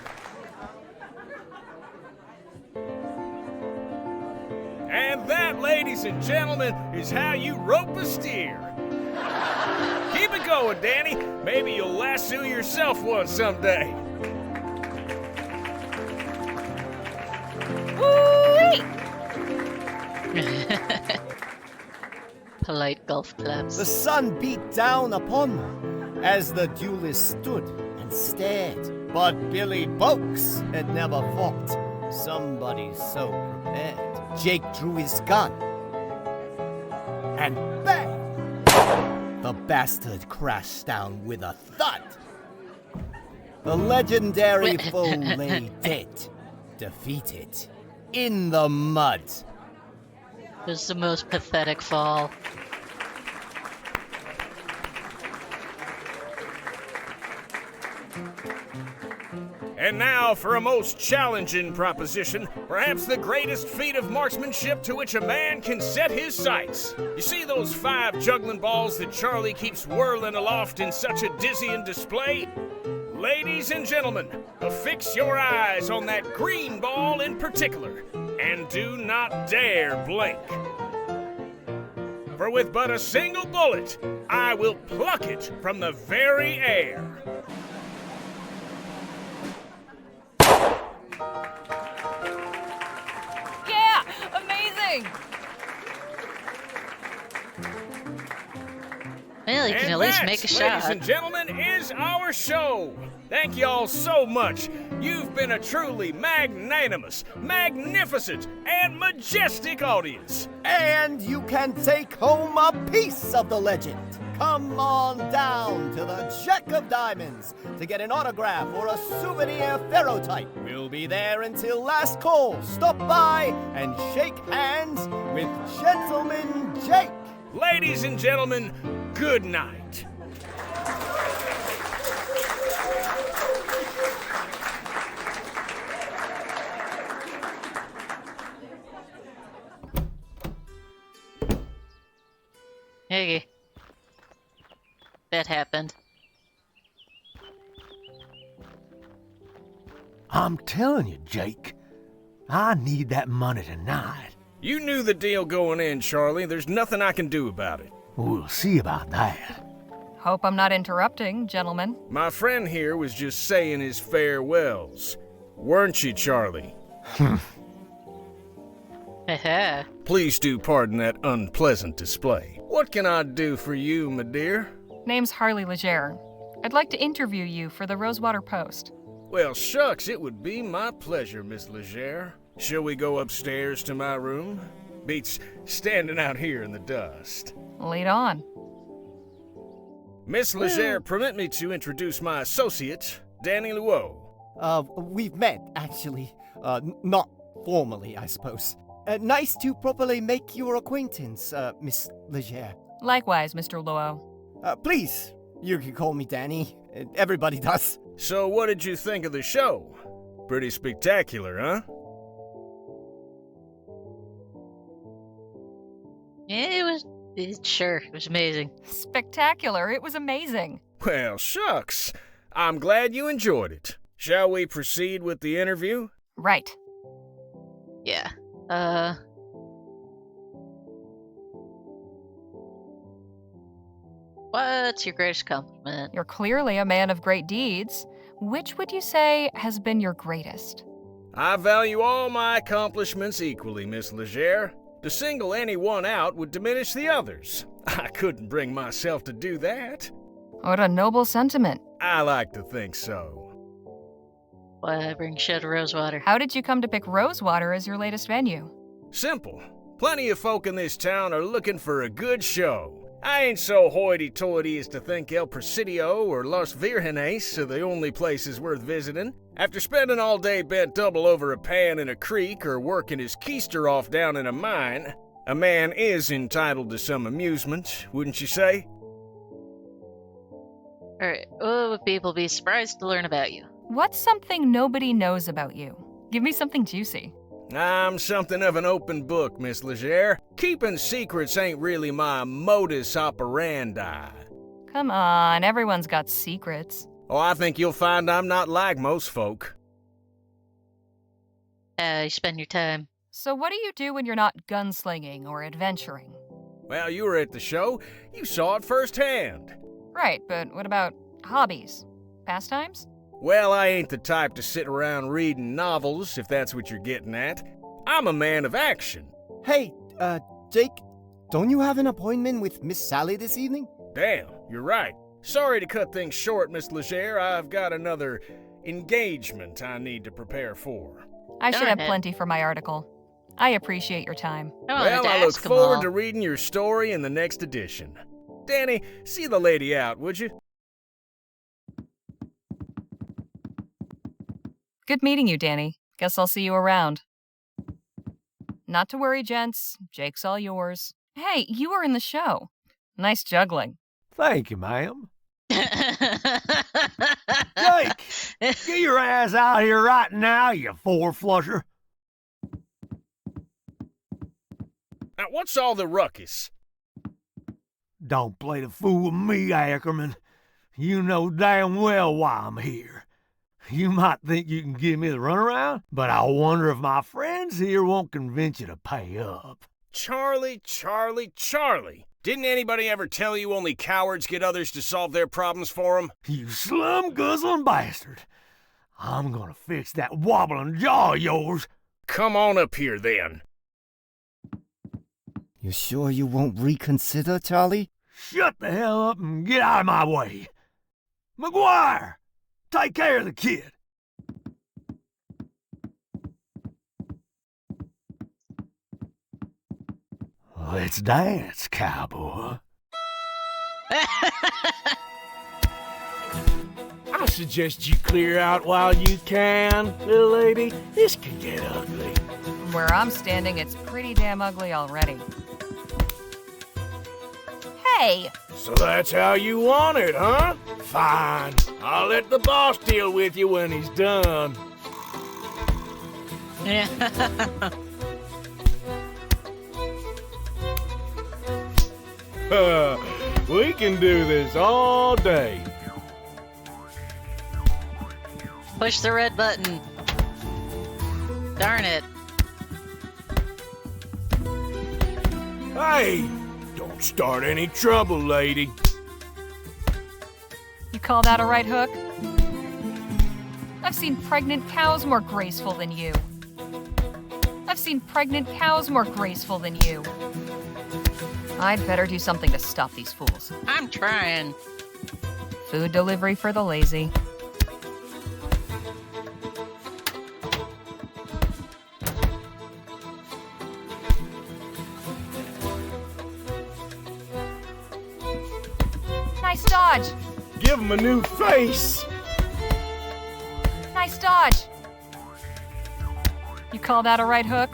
And that, ladies ladies and gentlemen, is how you rope a steer. Keep it going, Danny. Maybe you'll lasso yourself one someday. Woo-wee! Polite golf claps. The sun beat down upon them as the duelists stood and stared. But Billy Boakes had never fought somebody so prepared. Jake drew his gun, and bang! The bastard crashed down with a thud. The legendary foe lay dead, defeated, in the mud. It was the most pathetic fall. And now for a most challenging proposition, perhaps the greatest feat of marksmanship to which a man can set his sights. You see those 5 juggling balls that Charlie keeps whirling aloft in such a dizzying display? Ladies and gentlemen, affix your eyes on that green ball in particular, and do not dare blink. For with but a single bullet, I will pluck it from the very air. Yeah! Amazing! Well, you can at least make a shot. Ladies and gentlemen, is our show. Thank you all so much. You've been a truly magnanimous, magnificent, and majestic audience. And you can take home a piece of the legend. Come on down to the Jack of Diamonds to get an autograph or a souvenir ferrotype. We'll be there until last call. Stop by and shake hands with Gentleman Jake. Ladies and gentlemen, good night. Hey, that happened. I'm telling you, Jake, I need that money tonight. You knew the deal going in, Charlie. There's nothing I can do about it. We'll see about that. Hope I'm not interrupting, gentlemen. My friend here was just saying his farewells. Weren't you, Charlie? Please do pardon that unpleasant display. What can I do for you, my dear? Name's Harley Leger. I'd like to interview you for the Rosewater Post. Well, shucks, it would be my pleasure, Miss Leger. Shall we go upstairs to my room? Beats standing out here in the dust. Lead on. Miss Leger, permit me to introduce my associate, Danny Luo. We've met, actually. Not formally, I suppose. Nice to properly make your acquaintance, Miss Leger. Likewise, Mr. Luo. Please, you can call me Danny. Everybody does. So what did you think of the show? Pretty spectacular, huh? Yeah, sure, it was amazing. Spectacular, it was amazing. Well, shucks. I'm glad you enjoyed it. Shall we proceed with the interview? Right. Yeah. What's your greatest compliment? You're clearly a man of great deeds. Which would you say has been your greatest? I value all my accomplishments equally, Miss Leger. To single any one out would diminish the others. I couldn't bring myself to do that. What a noble sentiment. I like to think so. Why bring show to Rosewater? How did you come to pick Rosewater as your latest venue? Simple. Plenty of folk in this town are looking for a good show. I ain't so hoity-toity as to think El Presidio or Los Virgenes are the only places worth visiting. After spending all day bent double over a pan in a creek or working his keister off down in a mine, a man is entitled to some amusement, wouldn't you say? Alright, what would people be surprised to learn about you? What's something nobody knows about you? Give me something juicy. I'm something of an open book, Miss Leger. Keeping secrets ain't really my modus operandi. Come on, everyone's got secrets. Oh, I think you'll find I'm not like most folk. You spend your time. So what do you do when you're not gunslinging or adventuring? Well, you were at the show. You saw it firsthand. Right, but what about hobbies? Pastimes? Well, I ain't the type to sit around reading novels, if that's what you're getting at. I'm a man of action. Hey, Jake, don't you have an appointment with Miss Sally this evening? Damn, you're right. Sorry to cut things short, Miss Leger. I've got another engagement I need to prepare for. I should have Darn it. plenty for my article. I appreciate your time. Well, I look forward to reading your story in the next edition. Danny, see the lady out, would you? Good meeting you, Danny. Guess I'll see you around. Not to worry, gents. Jake's all yours. Hey, you were in the show. Nice juggling. Thank you, ma'am. Jake, get your ass out here right now, you four-flusher. Now, what's all the ruckus? Don't play the fool with me, Ackerman. You know damn well why I'm here. You might think you can give me the runaround, but I wonder if my friends here won't convince you to pay up. Charlie. Didn't anybody ever tell you only cowards get others to solve their problems for them? You slum-guzzling bastard. I'm gonna fix that wobbling jaw of yours. Come on up here, then. You sure you won't reconsider, Charlie? Shut the hell up and get out of my way. McGuire, take care of the kid. Let's dance, cowboy. I suggest you clear out while you can, little lady. This could get ugly. From where I'm standing, it's pretty damn ugly already. Hey! So that's how you want it, huh? Fine. I'll let the boss deal with you when he's done. Yeah. We can do this all day. Push the red button. Darn it. Hey, don't start any trouble, lady. You call that a right hook? I've seen pregnant cows more graceful than you. I've seen pregnant cows more graceful than you. I'd better do something to stop these fools. I'm trying. Food delivery for the lazy. Nice dodge! Give him a new face. Nice dodge! You call that a right hook?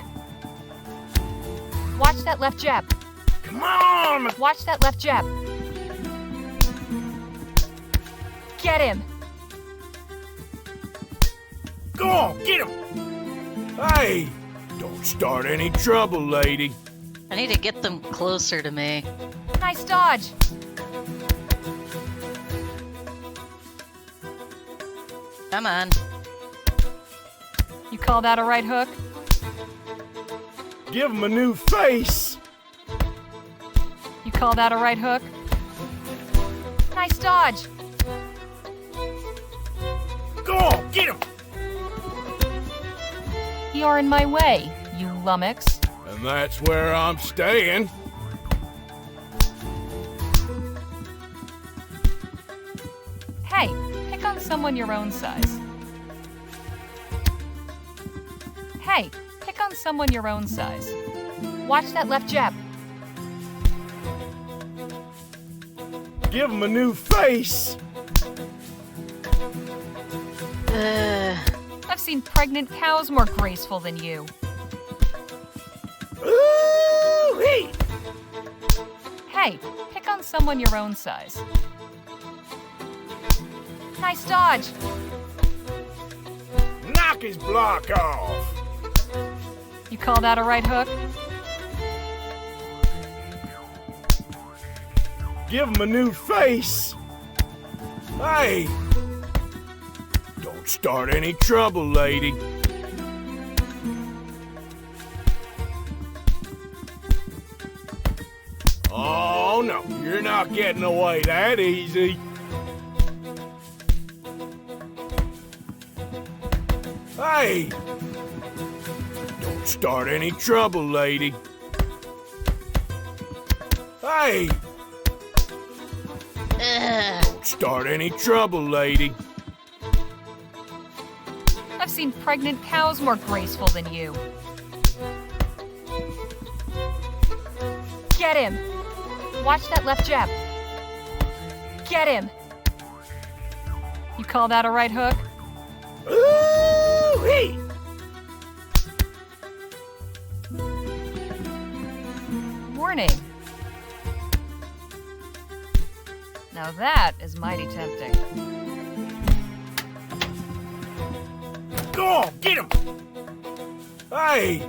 Watch that left jab. Come on! Watch that left jab. Get him! Go on, get him! Hey, don't start any trouble, lady. I need to get them closer to me. Nice dodge! Come on. You call that a right hook? Give him a new face. You call that a right hook? Nice dodge! Go on, get him! You're in my way, you lummox. And that's where I'm staying. Hey, pick on someone your own size. Hey, pick on someone your own size. Watch that left jab. Give him a new face. I've seen pregnant cows more graceful than you. Ooh-wee. Hey, pick on someone your own size. Nice dodge. Knock his block off. You call that a right hook? Give him a new face. Hey, don't start any trouble, lady. Oh no, you're not getting away that easy. Hey! Don't start any trouble, lady. Hey! Don't start any trouble, lady. I've seen pregnant cows more graceful than you. Get him! Watch that left jab. Get him! You call that a right hook? Ooh-wee! Warning. Now that is mighty tempting. Go on, get him! Hey!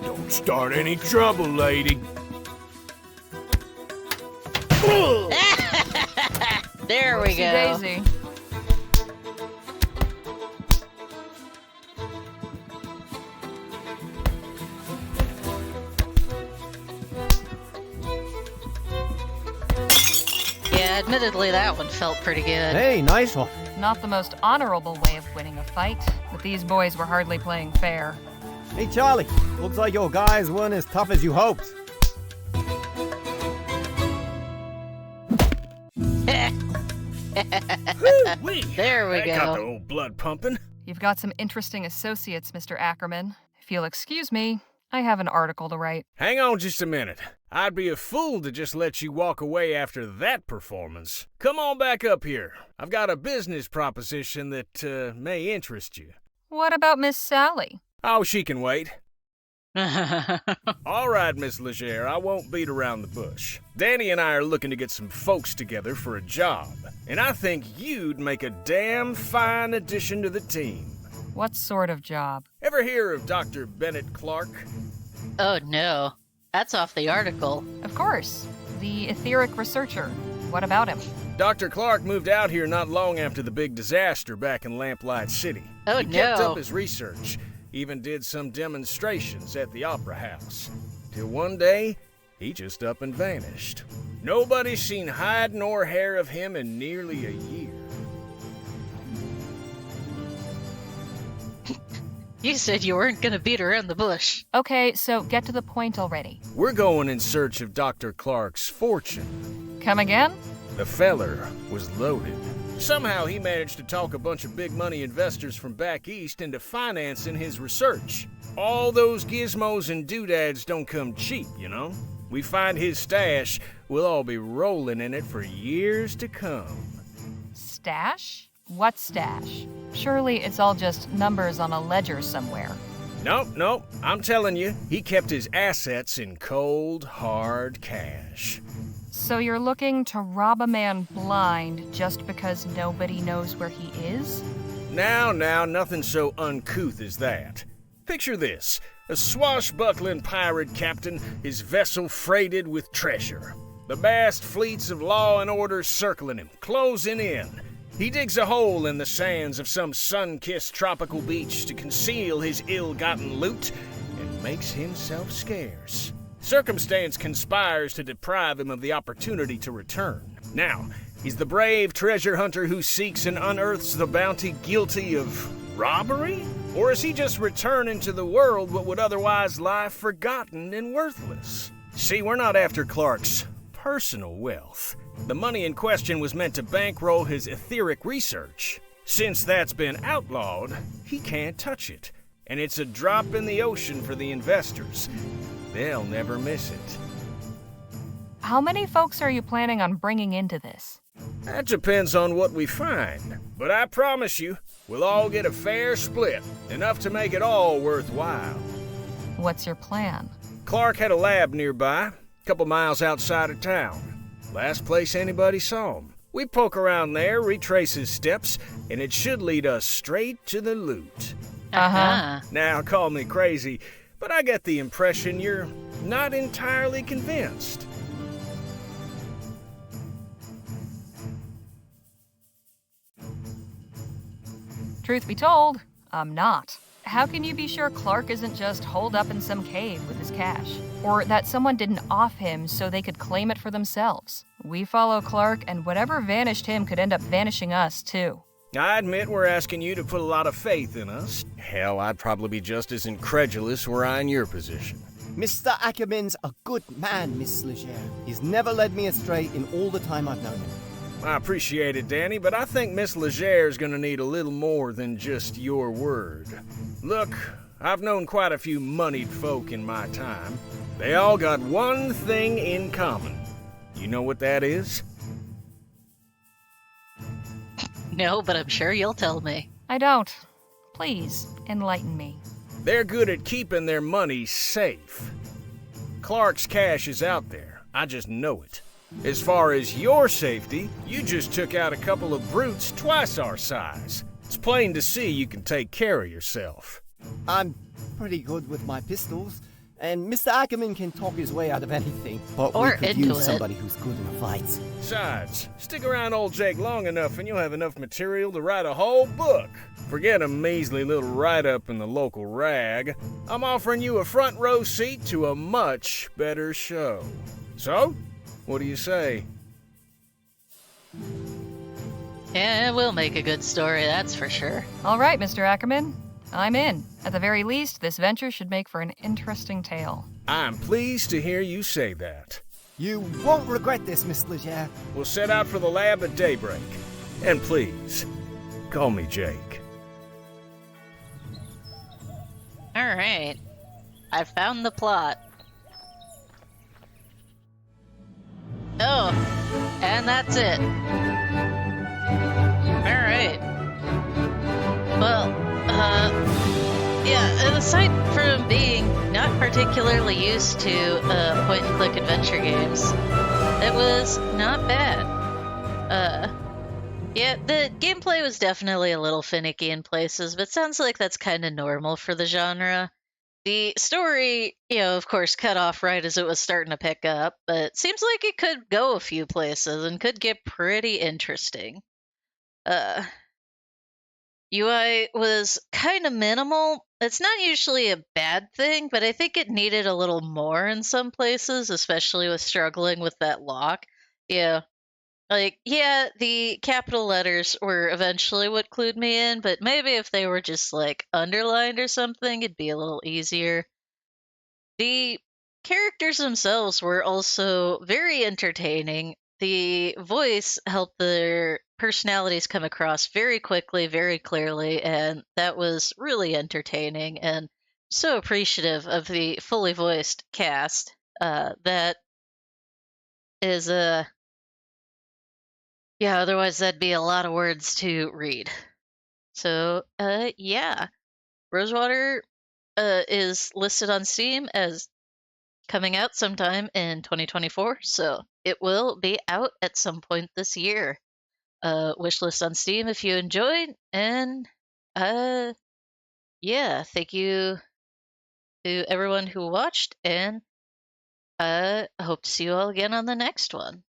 Don't start any trouble, lady. There we go. Daisy. Yeah, admittedly, that one felt pretty good. Hey, nice one. Not the most honorable way of winning a fight, but these boys were hardly playing fair. Hey, Charlie. Looks like your guys weren't as tough as you hoped. There we That got the go. old blood pumping. You've got some interesting associates, Mr. Ackerman. If you'll excuse me, I have an article to write. Hang on just a minute. I'd be a fool to just let you walk away after that performance. Come on back up here. I've got a business proposition that may interest you. What about Miss Sally? Oh, she can wait. All right, Miss Leger, I won't beat around the bush. Danny and I are looking to get some folks together for a job, and I think you'd make a damn fine addition to the team. What sort of job? Ever hear of Dr. Bennett Clark? Oh no, that's off the article. Of course. The etheric researcher. What about him? Dr. Clark moved out here not long after the big disaster back in Lamplight City. Oh He kept no. up his research, even did some demonstrations at the Opera House. Till one day, he just up and vanished. Nobody's seen hide nor hair of him in nearly a year. You said you weren't gonna beat around the bush. Okay, so get to the point already. We're going in search of Dr. Clark's fortune. Come again? The feller was loaded. Somehow he managed to talk a bunch of big money investors from back east into financing his research. All those gizmos and doodads don't come cheap, you know? We find his stash, we'll all be rolling in it for years to come. Stash? What stash? Surely it's all just numbers on a ledger somewhere. Nope, I'm telling you, he kept his assets in cold, hard cash. So you're looking to rob a man blind just because nobody knows where he is? Now, nothing so uncouth as that. Picture this, a swashbuckling pirate captain, his vessel freighted with treasure. The vast fleets of law and order circling him, closing in. He digs a hole in the sands of some sun-kissed tropical beach to conceal his ill-gotten loot and makes himself scarce. Circumstance conspires to deprive him of the opportunity to return. Now, he's the brave treasure hunter who seeks and unearths the bounty guilty of robbery? Or is he just returning to the world what would otherwise lie forgotten and worthless? See, we're not after Clark's personal wealth. The money in question was meant to bankroll his etheric research. Since that's been outlawed, he can't touch it. And it's a drop in the ocean for the investors. They'll never miss it. How many folks are you planning on bringing into this? That depends on what we find. But I promise you, we'll all get a fair split, enough to make it all worthwhile. What's your plan? Clark had a lab nearby, a couple miles outside of town. Last place anybody saw him. We poke around there, retrace his steps, and it should lead us straight to the loot. Uh-huh. Now, call me crazy, but I get the impression you're not entirely convinced. Truth be told, I'm not. how can you be sure Clark isn't just holed up in some cave with his cash? Or that someone didn't off him so they could claim it for themselves? We follow Clark, and whatever vanished him could end up vanishing us, too. I admit we're asking you to put a lot of faith in us. Hell, I'd probably be just as incredulous were I in your position. Mr. Ackerman's a good man, Miss Leger. He's never led me astray in all the time I've known him. I appreciate it, Danny, but I think Miss Leger's gonna need a little more than just your word. Look, I've known quite a few moneyed folk in my time. They all got one thing in common. You know what that is? No, but I'm sure you'll tell me. I don't. Please, enlighten me. They're good at keeping their money safe. Clark's cash is out there. I just know it. As far as your safety, you just took out a couple of brutes twice our size. It's plain to see you can take care of yourself. I'm pretty good with my pistols, and Mr. Ackerman can talk his way out of anything. But Or we could into use it. somebody who's good in a fight. Besides, stick around old Jake long enough and you'll have enough material to write a whole book. Forget a measly little write-up in the local rag. I'm offering you a front row seat to a much better show. So, what do you say? Yeah, we'll make a good story, that's for sure. All right, Mr. Ackerman. I'm in. At the very least, this venture should make for an interesting tale. I'm pleased to hear you say that. You won't regret this, Miss Leger. We'll set out for the lab at daybreak. And please, call me Jake. Alright. I found the plot. Oh, and that's it. Alright. Well, yeah, aside from being not particularly used to point-and-click adventure games, it was not bad. Yeah, the gameplay was definitely a little finicky in places, but sounds like that's kind of normal for the genre. The story, of course, cut off right as it was starting to pick up, but seems like it could go a few places and could get pretty interesting. UI was kind of minimal. It's not usually a bad thing, but I think it needed a little more in some places, especially with struggling with that lock. Yeah. The capital letters were eventually what clued me in, but maybe if they were just underlined or something, it'd be a little easier. The characters themselves were also very entertaining. The voice helped their personalities come across very quickly, very clearly, and that was really entertaining and so appreciative of the fully voiced cast. That is yeah, otherwise that'd be a lot of words to read. So, yeah. Rosewater is listed on Steam as coming out sometime in 2024, so it will be out at some point this year. Wishlist on Steam if you enjoyed, and yeah, thank you to everyone who watched, and I hope to see you all again on the next one.